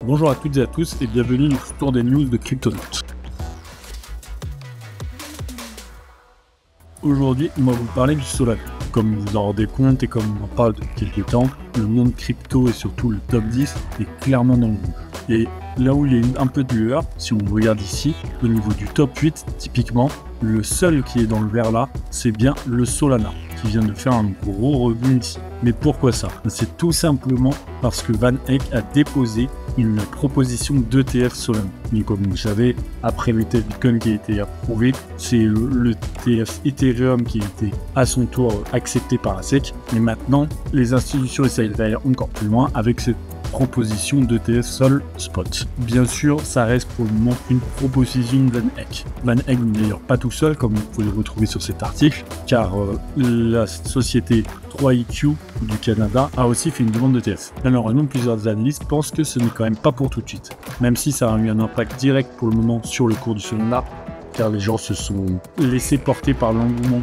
Bonjour à toutes et à tous et bienvenue dans ce tour des news de Cryptonaut. Aujourd'hui, on va vous parler du Solana. Comme vous en rendez compte et comme on en parle depuis quelques temps, le monde crypto et surtout le top 10 est clairement dans le rouge. Et là où il y a un peu de lueur, si on regarde ici, au niveau du top 8, typiquement, le seul qui est dans le vert là, c'est bien le Solana, qui vient de faire un gros rebond ici. Mais pourquoi ça? C'est tout simplement parce que Van Eck a déposé une proposition d'ETF Solana. Donc, comme vous le savez, après l'ETF Bitcoin qui a été approuvé, c'est l'ETF Ethereum qui a été à son tour accepté par la SEC. Et maintenant, les institutions essayent d'aller encore plus loin avec cette proposition d'ETF Sol Spot. Bien sûr, ça reste pour le moment une proposition de Van Eck. Van Eck n'est d'ailleurs pas tout seul, comme vous pouvez le retrouver sur cet article, car la société 3iQ du Canada a aussi fait une demande d'ETF. Malheureusement, plusieurs analystes pensent que ce n'est quand même pas pour tout de suite, même si ça a eu un impact direct pour le moment sur le cours du Solana, car les gens se sont laissés porter par l'engouement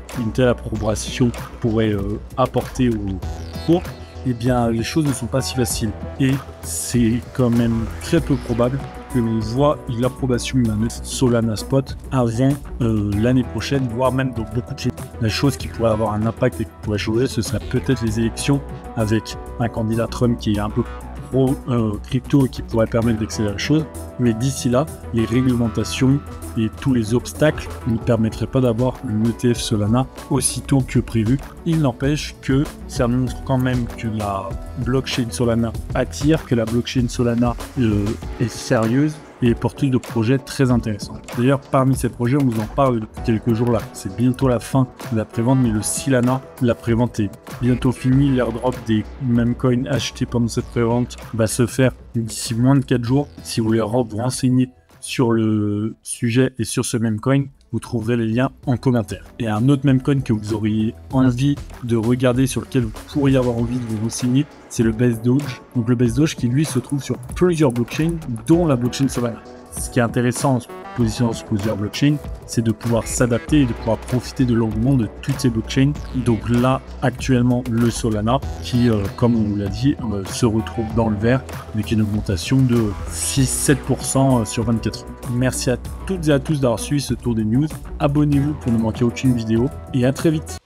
qu'une telle approbation pourrait apporter au cours. Eh bien, les choses ne sont pas si faciles. Et c'est quand même très peu probable que l'on voit l'approbation d'un Solana Spot avant l'année prochaine, voire même dans beaucoup de choses. La chose qui pourrait avoir un impact et qui pourrait changer, ce serait peut-être les élections avec un candidat Trump qui est un peu pro-crypto et qui pourrait permettre d'accélérer les choses. Mais d'ici là, les réglementations et tous les obstacles ne permettraient pas d'avoir une ETF Solana aussitôt que prévu. Il n'empêche que ça montre quand même que la blockchain Solana attire, que la blockchain Solana est sérieuse et porteuse de projets très intéressants. D'ailleurs, parmi ces projets, on vous en parle depuis quelques jours là. C'est bientôt la fin de la prévente, mais le Solana, la prévente est bientôt finie. L'airdrop des mêmes coins achetés pendant cette prévente va se faire d'ici moins de 4 jours. Si vous voulez vous renseigner sur le sujet et sur ce même coin, vous trouverez les liens en commentaire. Et un autre même coin que vous auriez envie de regarder, sur lequel vous pourriez avoir envie de vous renseigner, c'est le Base Doge. Donc le Base Doge qui lui se trouve sur plusieurs blockchains, dont la blockchain Solana. Ce qui est intéressant en se positionnant sur plusieurs blockchains, c'est de pouvoir s'adapter et de pouvoir profiter de l'engouement de toutes ces blockchains. Donc là, actuellement, le Solana, qui, comme on vous l'a dit, se retrouve dans le vert avec une augmentation de 6-7% sur 24 heures. Merci à toutes et à tous d'avoir suivi ce tour des news. Abonnez-vous pour ne manquer aucune vidéo et à très vite.